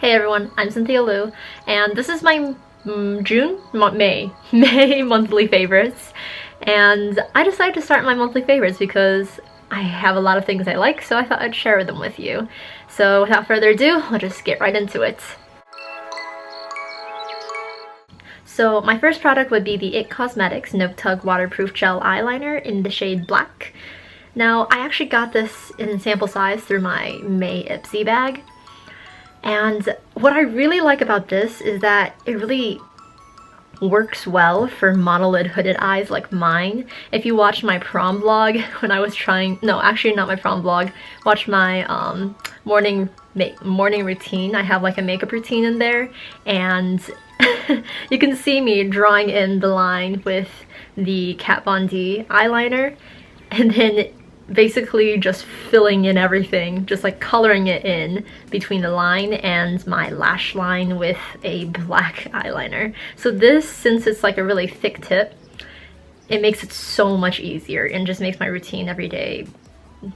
Hey everyone, I'm Cynthia Liu, and this is my May monthly favorites. And I decided to start my monthly favorites because I have a lot of things I like, so I thought I'd share them with you. So without further ado, I'll just get right into it. So my first product would be the IT Cosmetics No Tug Waterproof Gel Eyeliner in the shade Black. Now, I actually got this in sample size through my May Ipsy bag. And what I really like about this is that it really works well for monolid hooded eyes like mine. If you watched my prom vlog when I was trying, no, actually not my prom vlog, watch my morning routine. I have like a makeup routine in there, and you can see me drawing in the line with the Kat Von D eyeliner, and then basically just filling in everything, just like coloring it in between the line and my lash line with a black eyeliner. So this, since it's like a really thick tip, it makes it so much easier and just makes my routine every day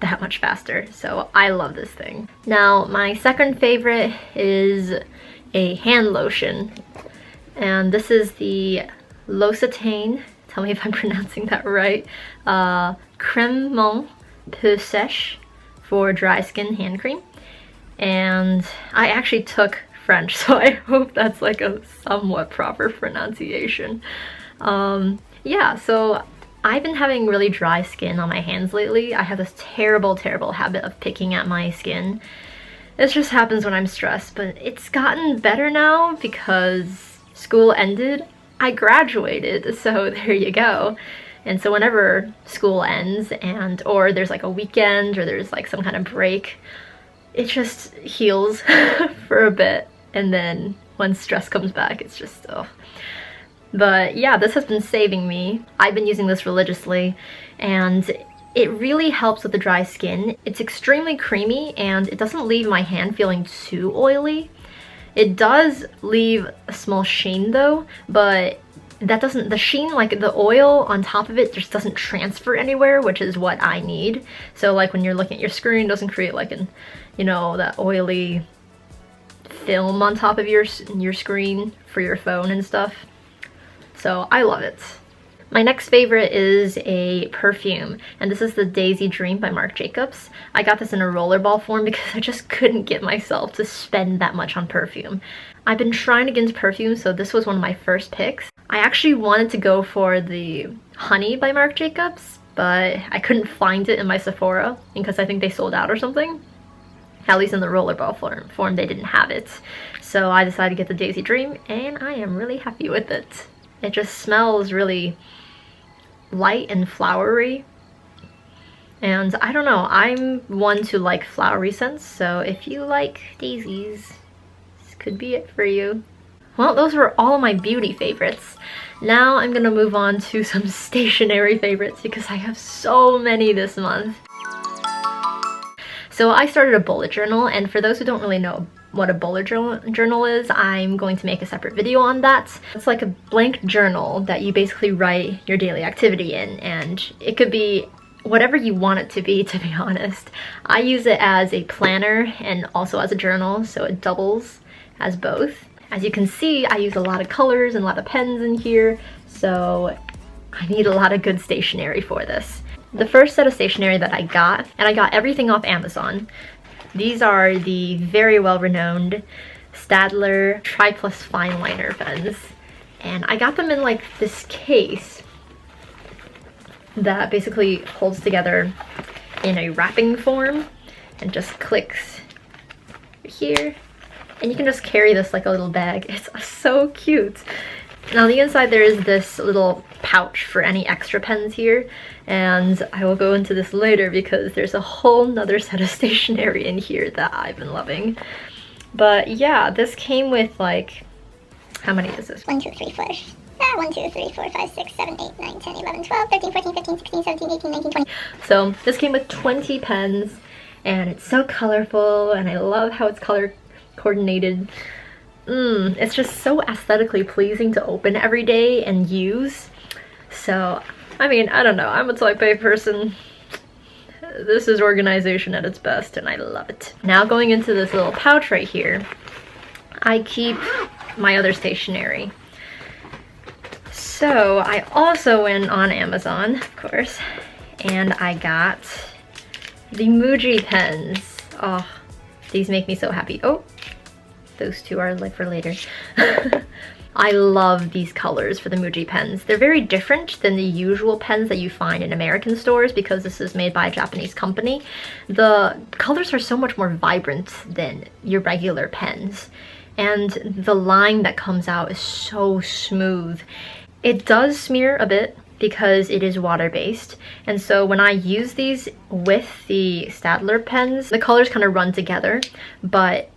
that much faster. So I love this thing. Now my second favorite is a hand lotion, and this is the L'Occitane, tell me if I'm pronouncing that right, Crème Peu Sèche for dry skin hand cream. And I actually took French, so I hope that's like a somewhat proper pronunciation. Yeah, so I've been having really dry skin on my hands lately. I have this terrible habit of picking at my skin. This just happens when I'm stressed, but it's gotten better now because school ended. I graduated, so there you go. And so whenever school ends or there's like a weekend or there's like some kind of break, it just heals for a bit, and then when stress comes back, it's just But yeah, this has been saving me. I've been using this religiously, and it really helps with the dry skin. It's extremely creamy and it doesn't leave my hand feeling too oily. It does leave a small sheen though, but that doesn't, the sheen, like the oil on top of it just doesn't transfer anywhere, which is what I need. So like when you're looking at your screen, it doesn't create like an, you know, that oily film on top of your screen for your phone and stuff. So I love it. My next favorite is a perfume, and this is the Daisy Dream by Marc Jacobs. I got this in a rollerball form because I just couldn't get myself to spend that much on perfume. I've been trying to get into perfume, so this was one of my first picks. I actually wanted to go for the Honey by Marc Jacobs, but I couldn't find it in my Sephora because I think they sold out or something. At least in the rollerball form they didn't have it. So I decided to get the Daisy Dream, and I am really happy with it. It just smells really light and flowery, and I don't know, I'm one to like flowery scents, so if you like daisies, this could be it for you. Well, those were all of my beauty favorites. Now I'm gonna move on to some stationery favorites because I have so many this month. So I started a bullet journal, and for those who don't really know what a bullet journal is, I'm going to make a separate video on that. It's like a blank journal that you basically write your daily activity in, and it could be whatever you want it to be honest. I use it as a planner and also as a journal, so it doubles as both. As you can see, I use a lot of colors and a lot of pens in here, so I need a lot of good stationery for this. The first set of stationery that I got, and I got everything off Amazon, these are the very well-renowned Staedler Triplus Fineliner pens. And I got them in like this case that basically holds together in a wrapping form and just clicks here. And you can just carry this like a little bag. It's so cute. Now on the inside there is this little pouch for any extra pens here, and I will go into this later because there's a whole nother set of stationery in here that I've been loving. But yeah, this came with like, how many is this? 1, 2, 3, 4. 1, 2, 3, 4, 5, 6, 7, 8, 9, 10, 11, 12, 13, 14, 15, 16, 17, 18, 19, 20. So this came with 20 pens, and it's so colorful, and I love how it's color coordinated. It's just so aesthetically pleasing to open every day and use. So, I mean, I don't know, I'm a type A person. This is organization at its best, and I love it. Now going into this little pouch right here, I keep my other stationery. So I also went on Amazon, of course, and I got the Muji pens. Oh, these make me so happy. Oh, those two are like for later. I love these colors for the Muji pens. They're very different than the usual pens that you find in American stores because this is made by a Japanese company. The colors are so much more vibrant than your regular pens. And the line that comes out is so smooth. It does smear a bit because it is water-based. And so when I use these with the Staedler pens, the colors kind of run together. But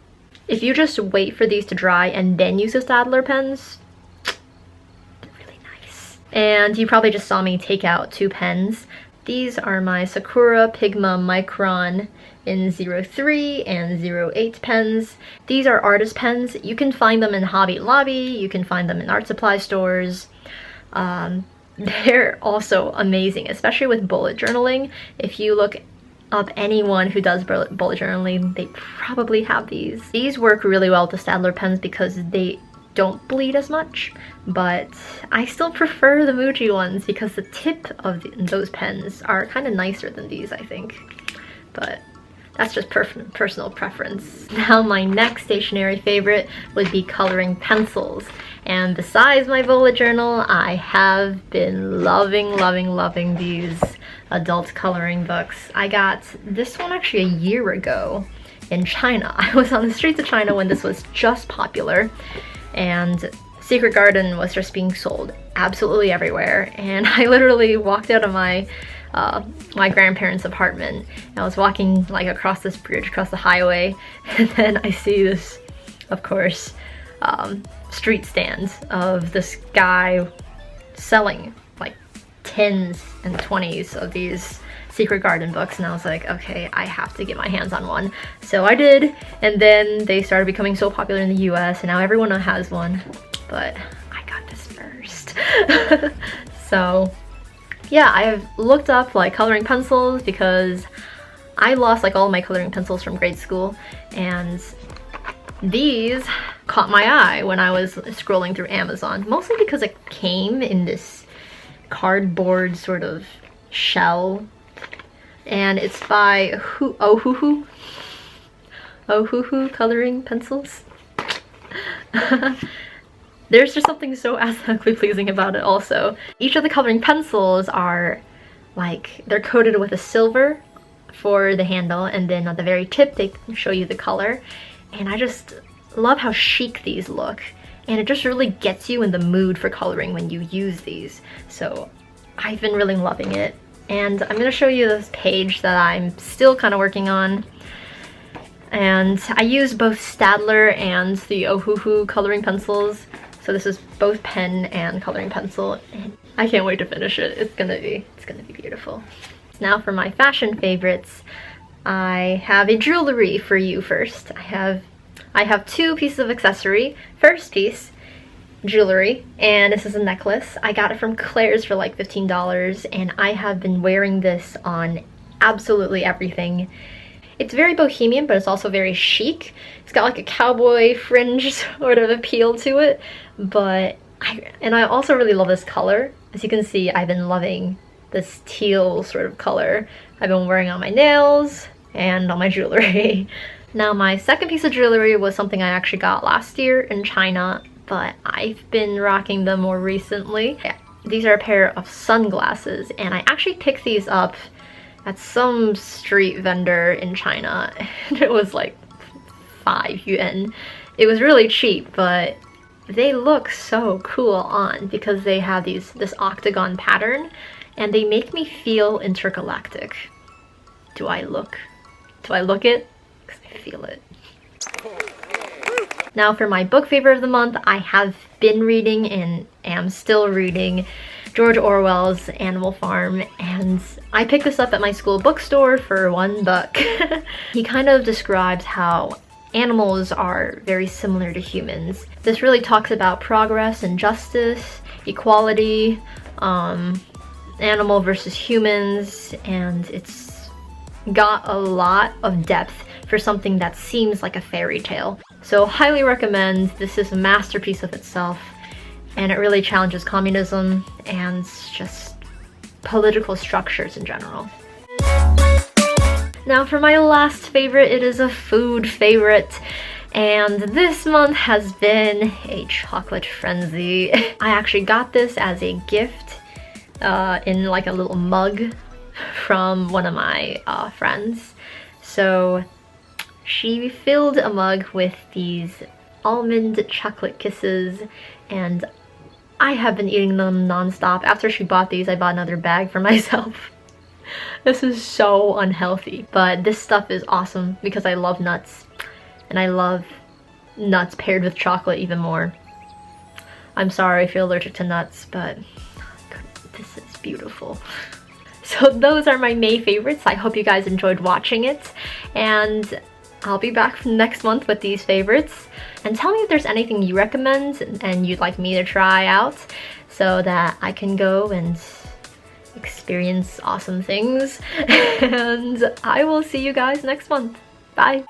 if you just wait for these to dry and then use the Staedler pens, they're really nice. And you probably just saw me take out 2 pens. These are my Sakura Pigma Micron in 03 and 08 pens. These are artist pens. You can find them in Hobby Lobby, you can find them in art supply stores. They're also amazing, especially with bullet journaling. If you look up anyone who does bullet journaling, they probably have these. These work really well with the Staedler pens because they don't bleed as much, but I still prefer the Muji ones because the tip of those pens are kind of nicer than these, I think. But that's just personal preference. Now my next stationery favorite would be coloring pencils. And besides my bullet journal, I have been loving these adult coloring books. I got this one actually a year ago in China. I was on the streets of China when this was just popular, and Secret Garden was just being sold absolutely everywhere. And I literally walked out of my grandparents' apartment. I was walking like across this bridge, across the highway, and then I see this, of course, street stands of this guy selling like 10s and 20s of these Secret Garden books, and I was like, okay, I have to get my hands on one. So I did, and then they started becoming so popular in the US, and now everyone has one, but I got this first. So yeah, I've looked up like coloring pencils because I lost like all my coloring pencils from grade school, and these caught my eye when I was scrolling through Amazon, mostly because it came in this cardboard sort of shell, and it's by Ohuhu coloring pencils. There's just something so aesthetically pleasing about it also. Each of the coloring pencils are like, they're coated with a silver for the handle, and then at the very tip they show you the color. And I just love how chic these look, and it just really gets you in the mood for coloring when you use these. So I've been really loving it, and I'm gonna show you this page that I'm still kind of working on. And I use both Staedler and the Ohuhu coloring pencils. So this is both pen and coloring pencil, and I can't wait to finish it. It's gonna be beautiful. Now for my fashion favorites, I have a jewelry for you first. I have 2 pieces of accessory. First piece, jewelry, and this is a necklace. I got it from Claire's for like $15, and I have been wearing this on absolutely everything. It's very bohemian, but it's also very chic. It's got like a cowboy fringe sort of appeal to it, but I also really love this color. As you can see, I've been loving this teal sort of color. I've been wearing on my nails and on my jewelry. Now my second piece of jewelry was something I actually got last year in China, but I've been rocking them more recently. Yeah, these are a pair of sunglasses, and I actually picked these up at some street vendor in China, and it was like 5 yuan. It was really cheap, but they look so cool on because they have this octagon pattern, and they make me feel intergalactic. Do I look it? Because I feel it. Now for my book favorite of the month, I have been reading and am still reading George Orwell's Animal Farm, and I picked this up at my school bookstore for $1. He kind of describes how animals are very similar to humans. This really talks about progress and justice, equality, animal versus humans, and it's got a lot of depth for something that seems like a fairy tale. So highly recommend. This is a masterpiece of itself, and it really challenges communism and just political structures in general. Now for my last favorite, it is a food favorite, and this month has been a chocolate frenzy. I actually got this as a gift in like a little mug from one of my friends. So she filled a mug with these almond chocolate kisses, and I have been eating them non-stop. After she bought these, I bought another bag for myself. This is so unhealthy, but this stuff is awesome because I love nuts, and I love nuts paired with chocolate even more. I'm sorry if you're allergic to nuts, but this is beautiful. So those are my May favorites. I hope you guys enjoyed watching it, and I'll be back next month with these favorites. And tell me if there's anything you recommend and you'd like me to try out so that I can go and experience awesome things. And I will see you guys next month. Bye!